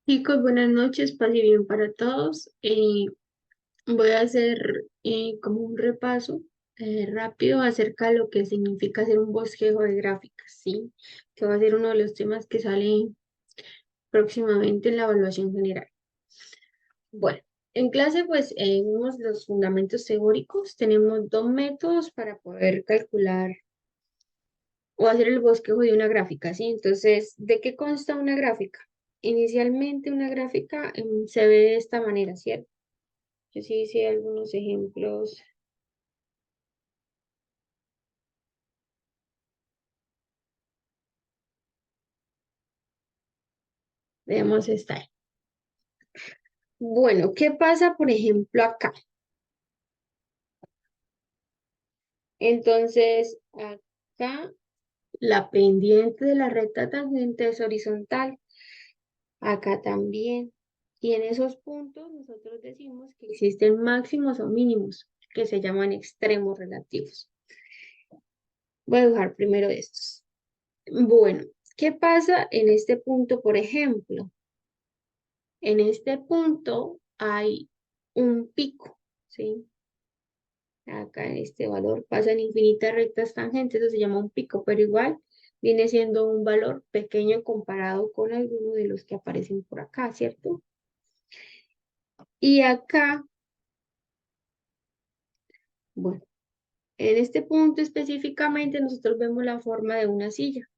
Chicos, buenas noches, paz y bien para todos. Voy a hacer como un repaso rápido acerca de lo que significa hacer un bosquejo de gráficas, ¿sí? Que va a ser uno de los temas que sale próximamente en la evaluación general. Bueno, en clase pues vimos los fundamentos teóricos. Tenemos dos métodos para poder calcular o hacer el bosquejo de una gráfica, ¿sí? Entonces, ¿de qué consta una gráfica? Inicialmente una gráfica se ve de esta manera, ¿cierto? Yo sí hice algunos ejemplos. Veamos esta. Bueno, ¿qué pasa, por ejemplo, acá? Entonces, acá la pendiente de la recta tangente es horizontal, acá también. Y en esos puntos nosotros decimos que existen máximos o mínimos, que se llaman extremos relativos. Voy a dibujar primero estos. Bueno, ¿qué pasa en este punto, por ejemplo? En este punto hay un pico, ¿sí? Acá en este valor pasan infinitas rectas tangentes, eso se llama un pico, pero igual viene siendo un valor pequeño comparado con alguno de los que aparecen por acá, ¿cierto? Y acá, bueno, en este punto específicamente nosotros vemos la forma de una silla.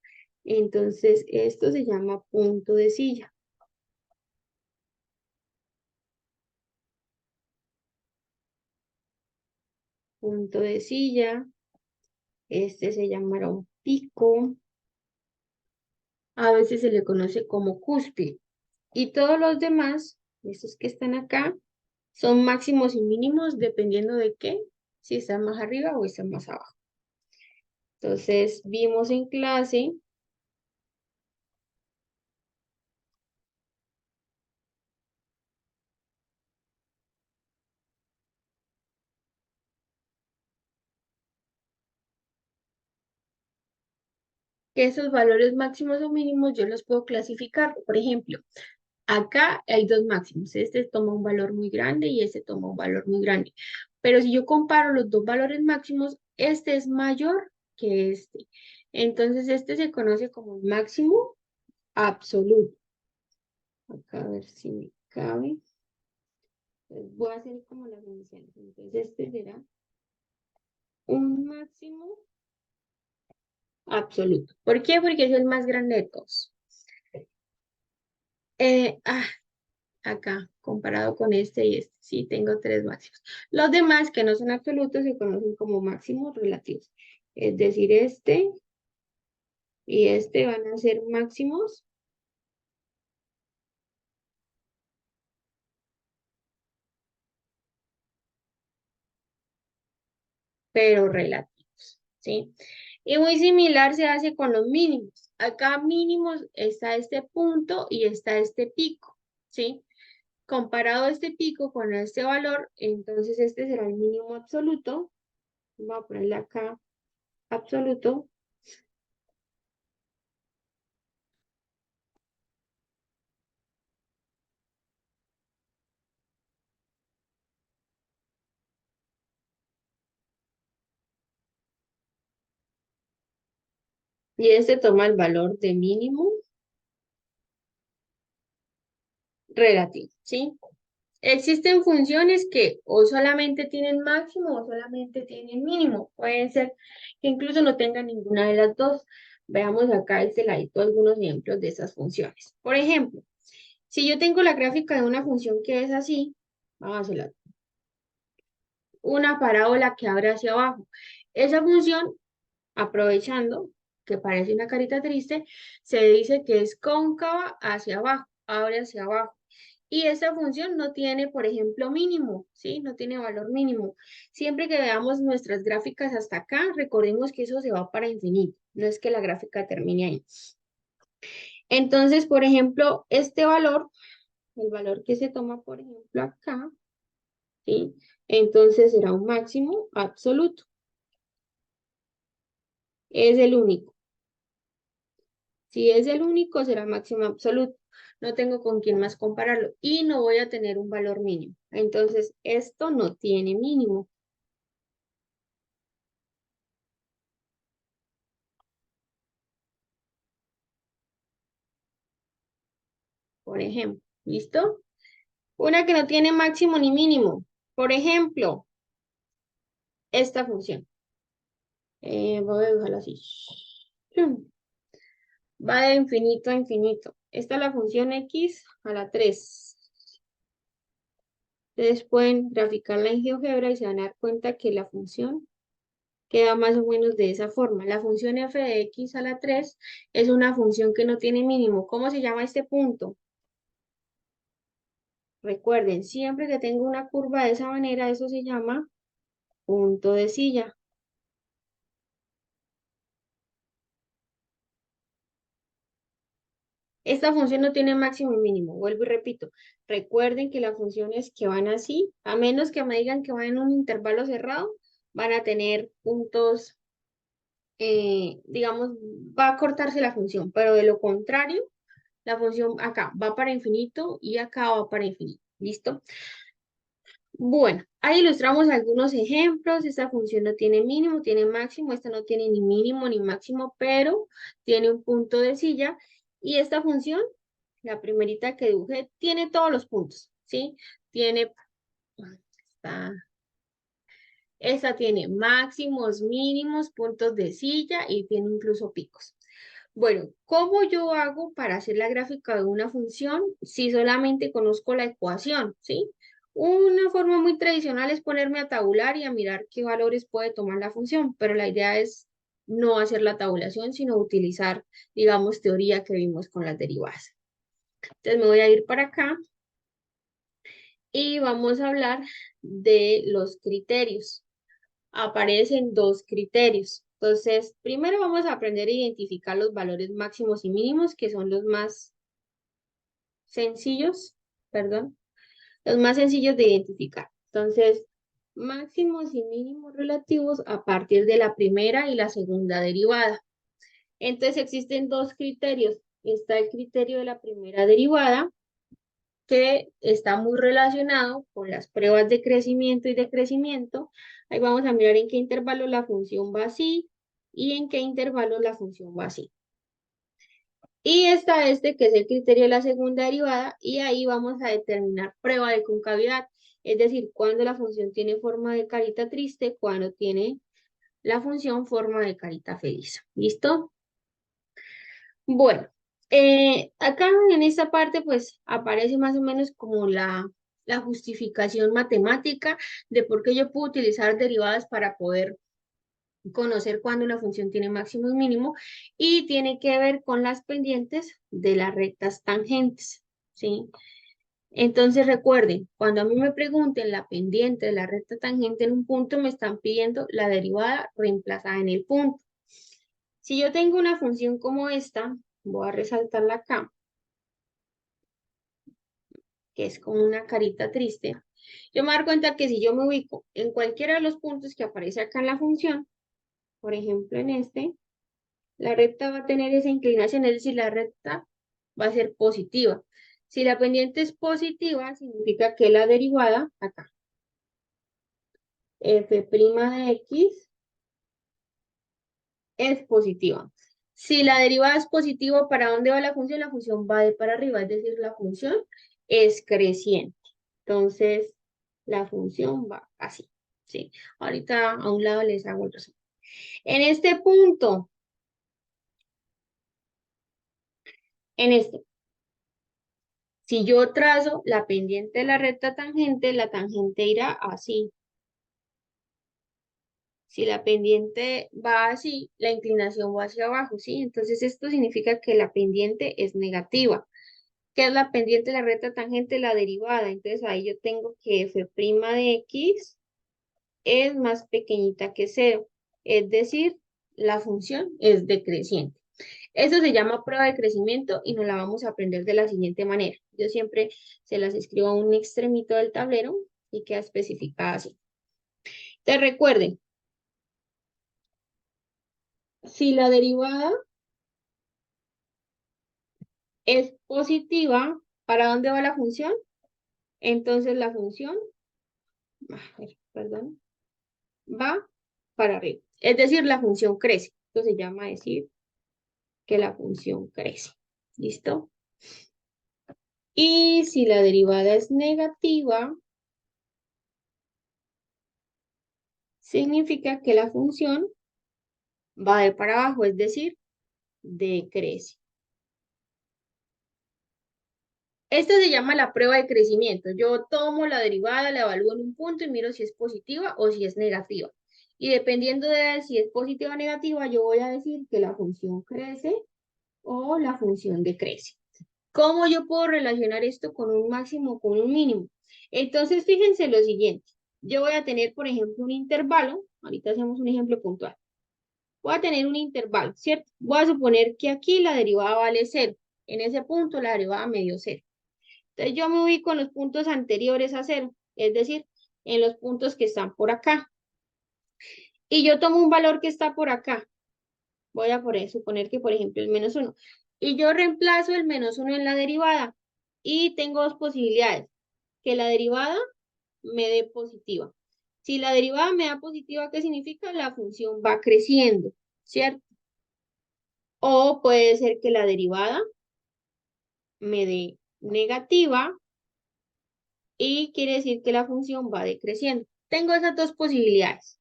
Entonces, esto se llama punto de silla. Punto de silla, este se llamará un pico, a veces se le conoce como cúspide. Y todos los demás, estos que están acá, son máximos y mínimos dependiendo de qué, si están más arriba o están más abajo. Entonces, vimos en clase que esos valores máximos o mínimos yo los puedo clasificar. Por ejemplo, acá hay dos máximos. Este toma un valor muy grande y este toma un valor muy grande. Pero si yo comparo los dos valores máximos, este es mayor que este. Entonces, este se conoce como un máximo absoluto. Acá a ver si me cabe. Voy a hacer como las iniciales. Entonces, este será un máximo absoluto. ¿Por qué? Porque es el más grande de todos. Eh, ah, Acá, comparado con este y este, sí, tengo tres máximos. Los demás, que no son absolutos, se conocen como máximos relativos. Es decir, este y este van a ser máximos, pero relativos, ¿sí? Y muy similar se hace con los mínimos. Acá mínimos está este punto y está este pico, ¿sí? Comparado este pico con este valor, entonces este será el mínimo absoluto. Voy a ponerle acá absoluto. Y este toma el valor de mínimo relativo, ¿sí? Existen funciones que o solamente tienen máximo o solamente tienen mínimo. Pueden ser que incluso no tengan ninguna de las dos. Veamos acá este ladito algunos ejemplos de esas funciones. Por ejemplo, si yo tengo la gráfica de una función que es así, vamos a hacerla, una parábola que abre hacia abajo. Esa función, aprovechando que parece una carita triste, se dice que es cóncava hacia abajo, abre hacia abajo. Y esta función no tiene, por ejemplo, mínimo, ¿sí? No tiene valor mínimo. Siempre que veamos nuestras gráficas hasta acá, recordemos que eso se va para infinito. No es que la gráfica termine ahí. Entonces, por ejemplo, este valor, el valor que se toma, por ejemplo, acá, ¿sí? Entonces será un máximo absoluto. Es el único. Si es el único, será máximo absoluto. no tengo con quién más compararlo y no voy a tener un valor mínimo. Entonces, esto no tiene mínimo. Por ejemplo, ¿listo? Una que no tiene máximo ni mínimo. Por ejemplo, esta función. Voy a dibujarla así. Va de infinito a infinito. Esta es la función x a la 3. Ustedes pueden graficarla en GeoGebra y se van a dar cuenta que la función queda más o menos de esa forma. La función f de x a la 3 es una función que no tiene mínimo. ¿Cómo se llama este punto? Recuerden, siempre que tengo una curva de esa manera, eso se llama punto de silla. Esta función no tiene máximo y mínimo, vuelvo y repito. Recuerden que las funciones que van así, a menos que me digan que van en un intervalo cerrado, van a tener puntos, digamos, va a cortarse la función, pero de lo contrario, la función acá va para infinito y acá va para infinito. ¿Listo? Bueno, ahí ilustramos algunos ejemplos. Esta función no tiene mínimo, tiene máximo. Esta no tiene ni mínimo ni máximo, pero tiene un punto de silla. Y esta función, la primerita que dibujé, tiene todos los puntos, ¿sí? Tiene, esta tiene máximos, mínimos, puntos de silla y tiene incluso picos. Bueno, ¿cómo yo hago para hacer la gráfica de una función si solamente conozco la ecuación, ¿sí? Una forma muy tradicional es ponerme a tabular y a mirar qué valores puede tomar la función, pero la idea es no hacer la tabulación, sino utilizar, digamos, teoría que vimos con las derivadas. Entonces me voy a ir para acá y vamos a hablar de los criterios. Aparecen dos criterios. Entonces, primero vamos a aprender a identificar los valores máximos y mínimos, que son los más sencillos, perdón, los más sencillos de identificar. Entonces, máximos y mínimos relativos a partir de la primera y la segunda derivada. Entonces, existen dos criterios. Está el criterio de la primera derivada, que está muy relacionado con las pruebas de crecimiento y decrecimiento. Ahí vamos a mirar en qué intervalo la función va así y en qué intervalo la función va así. Y está este, que es el criterio de la segunda derivada, y ahí vamos a determinar prueba de concavidad, es decir, cuando la función tiene forma de carita triste, cuando tiene la función forma de carita feliz. ¿Listo? Bueno, acá en esta parte pues aparece más o menos como la justificación matemática de por qué yo puedo utilizar derivadas para poder conocer cuándo una función tiene máximo y mínimo, y tiene que ver con las pendientes de las rectas tangentes, ¿sí? Entonces recuerden, cuando a mí me pregunten la pendiente de la recta tangente en un punto, me están pidiendo la derivada reemplazada en el punto. Si yo tengo una función como esta, voy a resaltarla acá, que es como una carita triste, yo me voy a dar cuenta que si yo me ubico en cualquiera de los puntos que aparece acá en la función, por ejemplo en este, la recta va a tener esa inclinación, es decir, la recta va a ser positiva. Si la pendiente es positiva, significa que la derivada, acá, f' de x es positiva. Si la derivada es positiva, ¿para dónde va la función? La función va de para arriba, es decir, la función es creciente. Entonces, la función va así, ¿sí? Ahorita a un lado les hago el resumen. En este punto, en este, si yo trazo la pendiente de la recta tangente, la tangente irá así. Si la pendiente va así, la inclinación va hacia abajo, ¿sí? Entonces esto significa que la pendiente es negativa. ¿Qué es la pendiente de la recta tangente? La derivada. Entonces ahí yo tengo que f' de x es más pequeñita que cero. Es decir, la función es decreciente. Eso se llama prueba de crecimiento y nos la vamos a aprender de la siguiente manera. Yo siempre se las escribo a un extremito del tablero y queda especificada así. Te recuerden, si la derivada es positiva, ¿para dónde va la función? Entonces la función, perdón, va para arriba. Es decir, la función crece. Esto se llama decir que la función crece. ¿Listo? Y si la derivada es negativa, significa que la función va de para abajo, es decir, decrece. Esta se llama la prueba de crecimiento. Yo tomo la derivada, la evalúo en un punto y miro si es positiva o si es negativa. Y dependiendo de si es positiva o negativa, yo voy a decir que la función crece o la función decrece. ¿Cómo yo puedo relacionar esto con un máximo o con un mínimo? Entonces, fíjense lo siguiente. Yo voy a tener, por ejemplo, un intervalo. Ahorita hacemos un ejemplo puntual. Voy a tener un intervalo, ¿cierto? Voy a suponer que aquí la derivada vale 0. En ese punto la derivada me dio 0. Entonces yo me ubico en los puntos anteriores a 0, es decir, en los puntos que están por acá. Y yo tomo un valor que está por acá. Voy a suponer que, por ejemplo, el -1. Y yo reemplazo el -1 en la derivada. Y tengo dos posibilidades. Que la derivada me dé positiva. Si la derivada me da positiva, ¿qué significa? La función va creciendo, ¿cierto? O puede ser que la derivada me dé negativa y quiere decir que la función va decreciendo. Tengo esas dos posibilidades.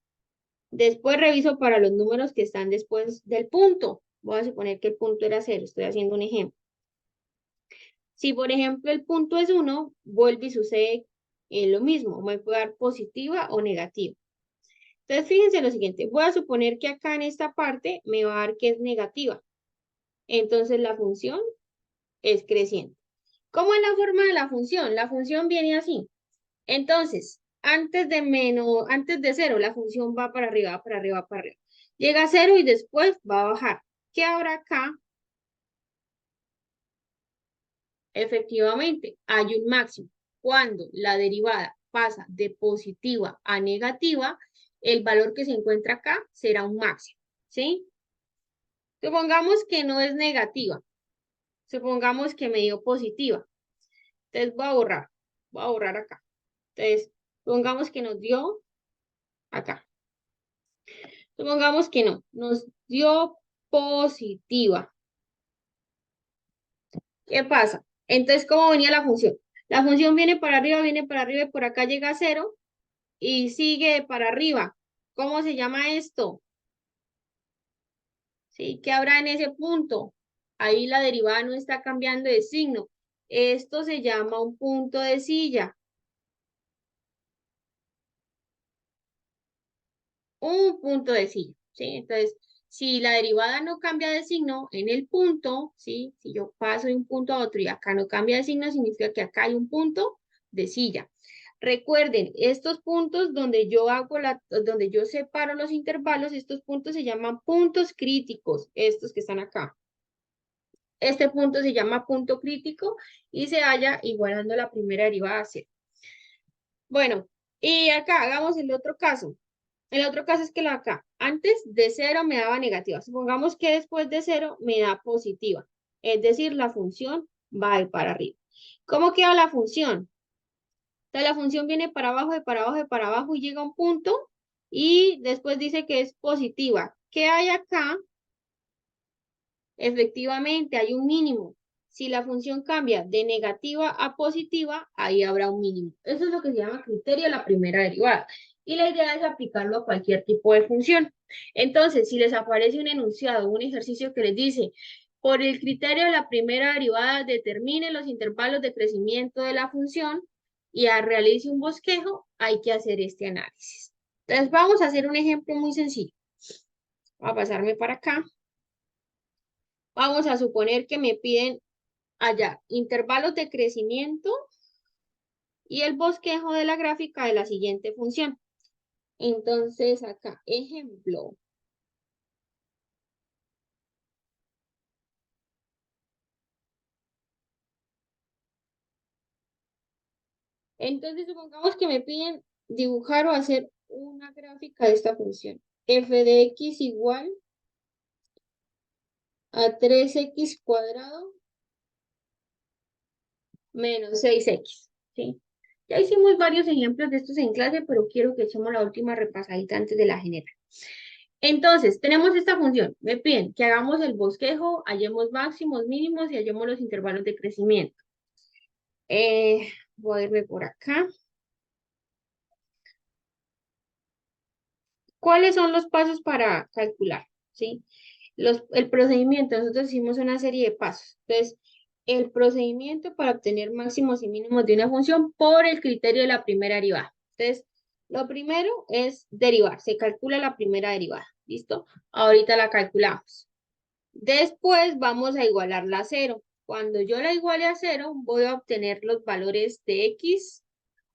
Después reviso para los números que están después del punto. Voy a suponer que el punto era 0, estoy haciendo un ejemplo. Si, por ejemplo, el punto es 1, vuelve y sucede lo mismo. Me puede dar positiva o negativa. Entonces, fíjense lo siguiente. Voy a suponer que acá en esta parte me va a dar que es negativa. Entonces, la función es creciente. ¿Cómo es la forma de la función? La función viene así. Entonces, antes de 0, la función va para arriba, para arriba, para arriba. Llega a 0 y después va a bajar. ¿Qué habrá acá? Efectivamente, hay un máximo. Cuando la derivada pasa de positiva a negativa, el valor que se encuentra acá será un máximo, ¿sí? Supongamos que no es negativa. Supongamos que me dio positiva. Entonces voy a borrar acá. Entonces, supongamos que nos dio acá. Supongamos que no, nos dio positiva. ¿Qué pasa? Entonces, ¿cómo venía la función? La función viene para arriba y por acá llega a 0 y sigue para arriba. ¿Cómo se llama esto? ¿Sí? ¿Qué habrá en ese punto? Ahí la derivada no está cambiando de signo. Esto se llama un punto de silla. Un punto de silla, ¿sí? Entonces, si la derivada no cambia de signo en el punto, ¿sí? Si yo paso de un punto a otro y acá no cambia de signo, significa que acá hay un punto de silla. Recuerden, estos puntos donde yo separo los intervalos, estos puntos se llaman puntos críticos, estos que están acá. Este punto se llama punto crítico y se halla igualando la primera derivada a cero. Bueno, y acá hagamos el otro caso. El otro caso es que la acá, antes de 0 me daba negativa. Supongamos que después de 0 me da positiva. Es decir, la función va a ir para arriba. ¿Cómo queda la función? Entonces la función viene para abajo, de para abajo, de para abajo y llega a un punto y después dice que es positiva. ¿Qué hay acá? Efectivamente, hay un mínimo. Si la función cambia de negativa a positiva, ahí habrá un mínimo. Eso es lo que se llama criterio de la primera derivada. Y la idea es aplicarlo a cualquier tipo de función. Entonces, si les aparece un enunciado, un ejercicio que les dice, por el criterio de la primera derivada, determine los intervalos de crecimiento de la función y realice un bosquejo, hay que hacer este análisis. Entonces, vamos a hacer un ejemplo muy sencillo. Voy a pasarme para acá. Vamos a suponer que me piden allá intervalos de crecimiento y el bosquejo de la gráfica de la siguiente función. Entonces, acá, ejemplo. Entonces, supongamos que me piden dibujar o hacer una gráfica de esta función. F de x igual a 3x² menos 6x, ¿sí? Ya hicimos varios ejemplos de estos en clase, pero quiero que echemos la última repasadita antes de la general. Entonces, tenemos esta función. Me piden que hagamos el bosquejo, hallemos máximos, mínimos y hallemos los intervalos de crecimiento. Voy a irme por acá. ¿Cuáles son los pasos para calcular? ¿Sí? El procedimiento, nosotros hicimos una serie de pasos. Entonces, el procedimiento para obtener máximos y mínimos de una función por el criterio de la primera derivada. Entonces, lo primero es derivar. Se calcula la primera derivada. ¿Listo? Ahorita la calculamos. Después vamos a igualarla a cero. Cuando yo la iguale a cero, voy a obtener los valores de x1,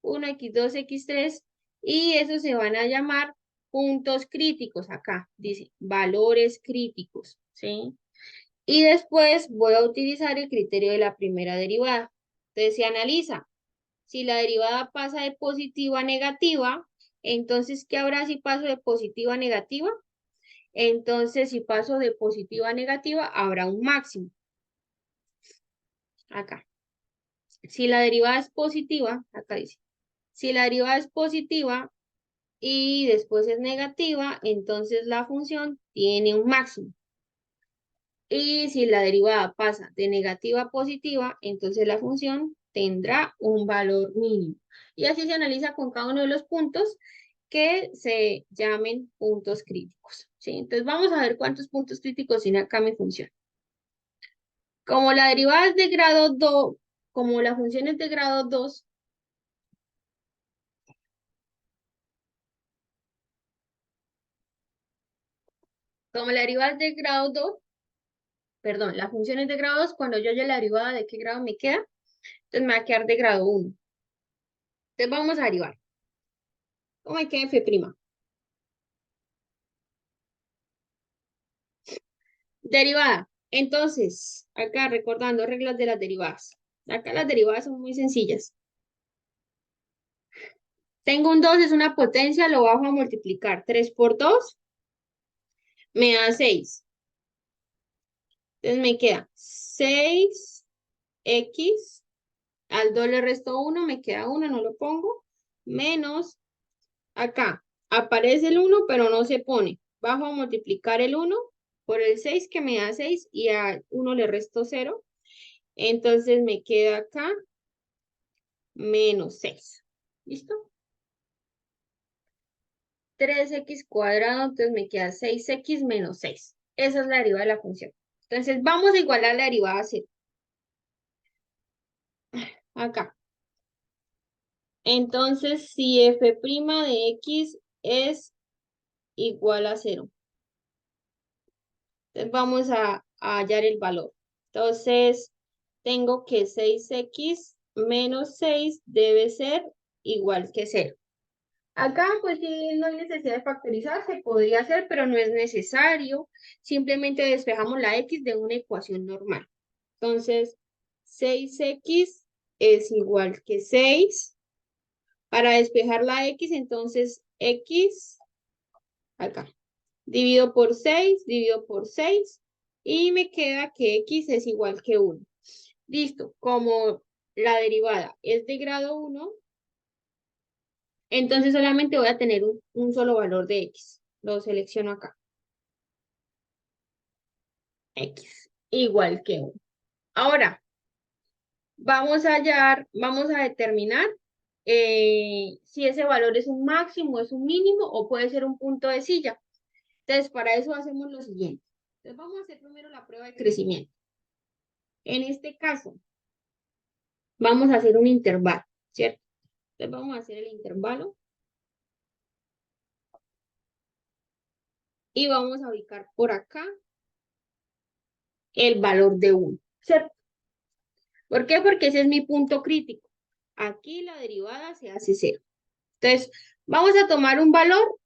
x2, x3, y esos se van a llamar puntos críticos acá. Dice valores críticos, ¿sí? Y después voy a utilizar el criterio de la primera derivada. Entonces se analiza. Si la derivada pasa de positiva a negativa, entonces, ¿qué habrá si paso de positiva a negativa? Entonces, si paso de positiva a negativa, habrá un máximo. Acá. Si la derivada es positiva, acá dice, si la derivada es positiva y después es negativa, entonces la función tiene un máximo. Y si la derivada pasa de negativa a positiva, entonces la función tendrá un valor mínimo. Y así se analiza con cada uno de los puntos que se llamen puntos críticos, ¿sí? Entonces vamos a ver cuántos puntos críticos tiene acá mi función. Como la derivada es de grado 2, como la función es de grado 2, como la derivada es de grado 2, perdón, la función es de grado 2, cuando yo haya la derivada, ¿de qué grado me queda? Entonces me va a quedar de grado 1. Entonces vamos a derivar. ¿Cómo me queda f'? Derivada. Entonces, acá recordando reglas de las derivadas. Acá las derivadas son muy sencillas. Tengo un 2, es una potencia, lo bajo a multiplicar. 3 por 2 me da 6. Entonces me queda 6x, al 2 le resto 1, me queda 1, no lo pongo, menos, acá aparece el 1, pero no se pone. Bajo a multiplicar el 1 por el 6, que me da 6, y a 1 le resto 0. Entonces me queda acá menos 6. ¿Listo? 3x cuadrado, entonces me queda 6x menos 6. Esa es la derivada de la función. Entonces vamos a igualar la derivada a 0. Acá. Entonces, si f' de x es igual a 0. Entonces vamos a hallar el valor. Entonces, tengo que 6x menos 6 debe ser igual que 0. Acá, pues sí, no hay necesidad de factorizar, se podría hacer, pero no es necesario. Simplemente despejamos la x de una ecuación normal. Entonces, 6x es igual que 6. Para despejar la x, entonces x, acá, divido por 6, divido por 6, y me queda que x es igual que 1. Listo, como la derivada es de grado 1, entonces solamente voy a tener un solo valor de x. Lo selecciono acá. X igual que 1. Ahora, vamos a determinar si ese valor es un máximo, es un mínimo o puede ser un punto de silla. Entonces, para eso hacemos lo siguiente. Entonces, vamos a hacer primero la prueba de crecimiento. En este caso, vamos a hacer un intervalo, ¿cierto? Entonces, vamos a hacer el intervalo y vamos a ubicar por acá el valor de 1, ¿cierto? ¿Por qué? Porque ese es mi punto crítico. Aquí la derivada se hace 0. Entonces, vamos a tomar un valor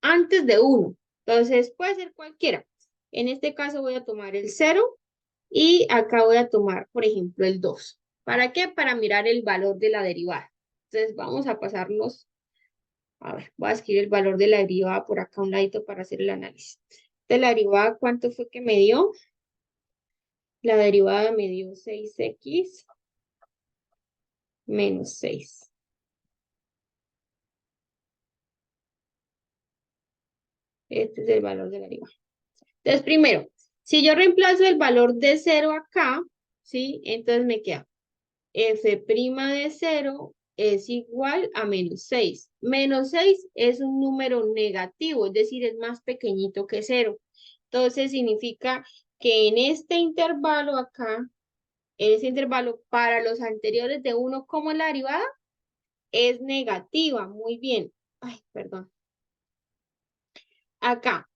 antes de 1. Entonces, puede ser cualquiera. En este caso voy a tomar el 0 y acá voy a tomar, por ejemplo, el 2. ¿Para qué? Para mirar el valor de la derivada. Entonces, vamos a pasarnos. A ver, voy a escribir el valor de la derivada por acá a un ladito para hacer el análisis. De la derivada, ¿cuánto fue que me dio? La derivada me dio 6x menos 6. Este es el valor de la derivada. Entonces, primero, si yo reemplazo el valor de 0 acá, ¿sí? Entonces me queda f' de 0 es igual a menos 6. Menos 6 es un número negativo, es decir, es más pequeñito que 0. Entonces significa que en este intervalo acá, en ese intervalo para los anteriores de 1 como la derivada, es negativa. Muy bien. Ay, perdón. Acá,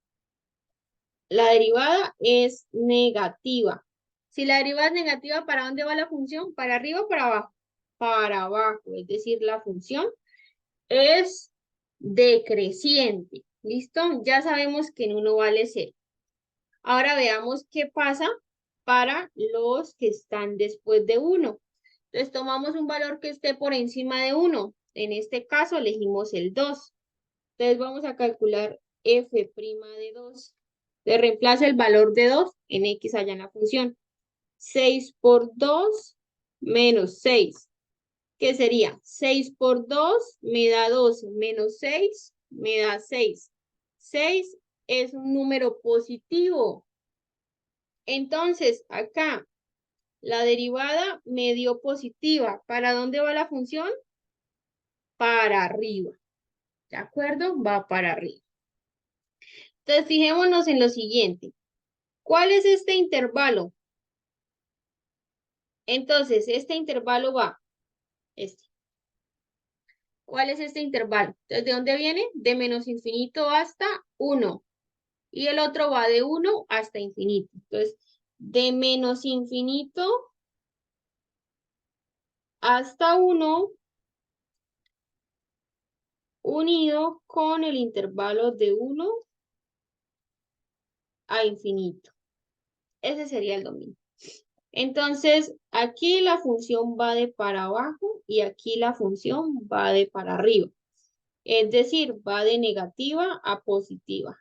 la derivada es negativa. Si la derivada es negativa, ¿para dónde va la función? ¿Para arriba o para abajo? Para abajo, es decir, la función es decreciente. ¿Listo? Ya sabemos que en 1 vale 0. Ahora veamos qué pasa para los que están después de 1. Entonces tomamos un valor que esté por encima de 1. En este caso elegimos el 2. Entonces vamos a calcular f' de 2. Le reemplaza el valor de 2 en x allá en la función. 6 por 2 menos 6. ¿Qué sería? 6 por 2 me da 12, menos 6 me da 6. 6 es un número positivo. Entonces, acá, la derivada me dio positiva. ¿Para dónde va la función? Para arriba. ¿De acuerdo? Va para arriba. Entonces, fijémonos en lo siguiente. ¿Cuál es este intervalo? Entonces, este intervalo va, este. ¿Cuál es este intervalo? Entonces, ¿de dónde viene? De menos infinito hasta 1. Y el otro va de 1 hasta infinito. Entonces, de menos infinito hasta 1 unido con el intervalo de 1 a infinito. Ese sería el dominio. Entonces, aquí la función va de para abajo y aquí la función va de para arriba. Es decir, va de negativa a positiva.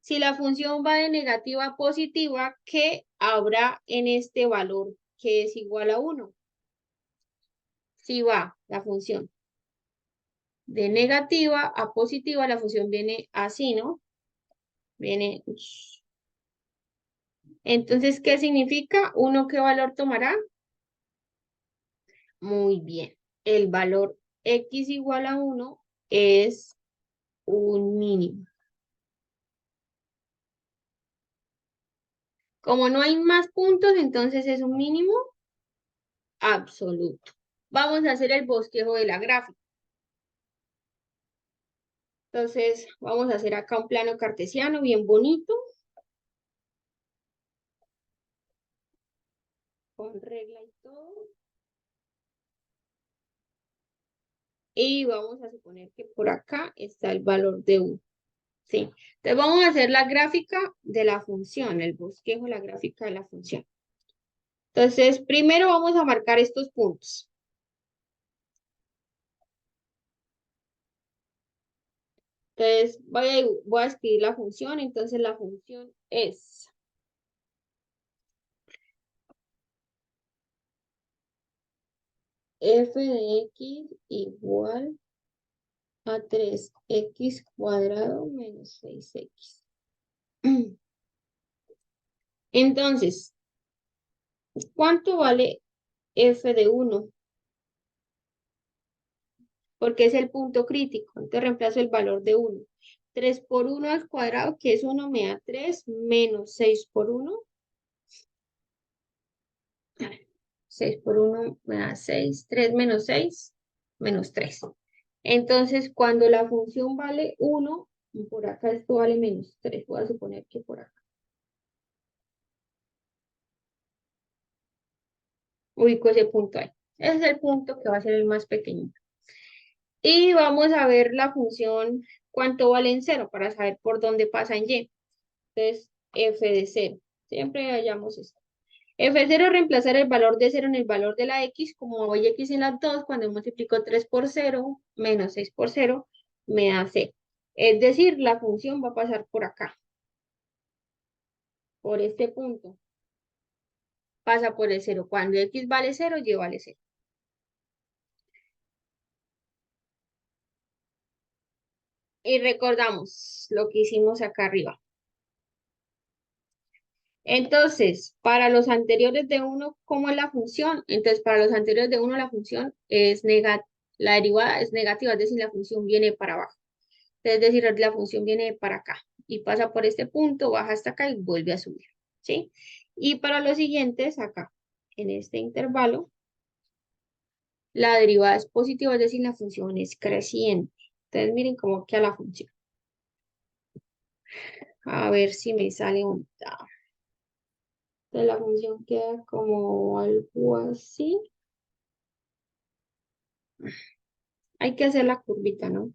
Si la función va de negativa a positiva, ¿qué habrá en este valor que es igual a 1? Si va la función de negativa a positiva, la función viene así, ¿no? Viene. Entonces, ¿qué significa? ¿1 qué valor tomará? Muy bien. El valor x igual a 1 es un mínimo. Como no hay más puntos, entonces es un mínimo absoluto. Vamos a hacer el bosquejo de la gráfica. Entonces, vamos a hacer acá un plano cartesiano bien bonito. Con regla y todo. Y vamos a suponer que por acá está el valor de 1. ¿Sí? Entonces vamos a hacer la gráfica de la función, el bosquejo, la gráfica de la función. Entonces, primero vamos a marcar estos puntos. Entonces, voy a escribir la función. Entonces, la función es f de x igual a 3x cuadrado menos 6x. Entonces, ¿cuánto vale f de 1? Porque es el punto crítico. Entonces, reemplazo el valor de 1. 3 por 1 al cuadrado, que es 1, me da 3, menos 6 por 1. 6 por 1 me da 6. 3 menos 6, menos 3. Entonces, cuando la función vale 1, por acá esto vale menos 3. Voy a suponer que por acá. Ubico ese punto ahí. Ese es el punto que va a ser el más pequeñito. Y vamos a ver la función cuánto vale en 0 para saber por dónde pasa en y. Entonces, f de 0. Siempre hallamos esto. F0 reemplazar el valor de 0 en el valor de la x, como voy x en las 2, cuando multiplico 3 por 0 menos 6 por 0, me da 0. Es decir, la función va a pasar por acá, por este punto. Pasa por el 0. Cuando x vale 0, y vale 0. Y recordamos lo que hicimos acá arriba. Entonces, para los anteriores de uno, ¿cómo es la función? Entonces, para los anteriores de uno, la función es negativa, la derivada es negativa, es decir, la función viene para abajo. Es decir, la función viene para acá y pasa por este punto, baja hasta acá y vuelve a subir, ¿sí? Y para los siguientes, acá, en este intervalo, la derivada es positiva, es decir, la función es creciente. Entonces, miren cómo queda la función. A ver si me sale un... Entonces, la función queda como algo así. Hay que hacer la curvita, ¿no?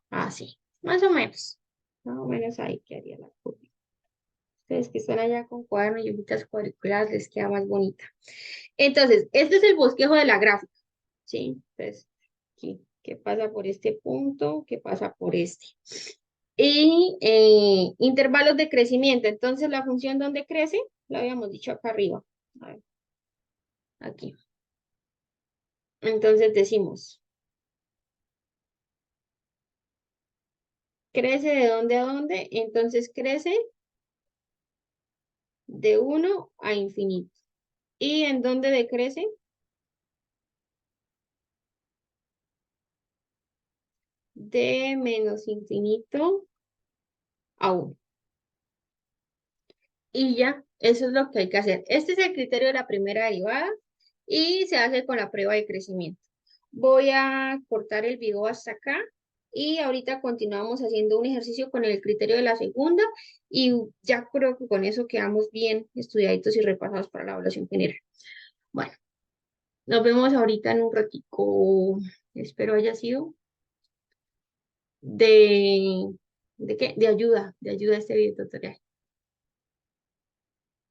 Así, más o menos ahí quedaría la curvita. Ustedes que están allá con cuadernos y hojitas cuadriculares les queda más bonita. Entonces, este es el bosquejo de la gráfica, ¿sí? Entonces, aquí, ¿qué pasa por este punto? ¿Qué pasa por este? Y intervalos de crecimiento. Entonces, la función donde crece, lo habíamos dicho acá arriba. A ver, aquí. Entonces decimos, ¿crece de dónde a dónde? Entonces crece de 1 a infinito. ¿Y en dónde decrece? De menos infinito a 1. Y ya, eso es lo que hay que hacer. Este es el criterio de la primera derivada y se hace con la prueba de crecimiento. Voy a cortar el video hasta acá y ahorita continuamos haciendo un ejercicio con el criterio de la segunda y ya creo que con eso quedamos bien estudiaditos y repasados para la evaluación general. Bueno, nos vemos ahorita en un ratico. Espero haya sido de, ¿de qué? De ayuda este video tutorial.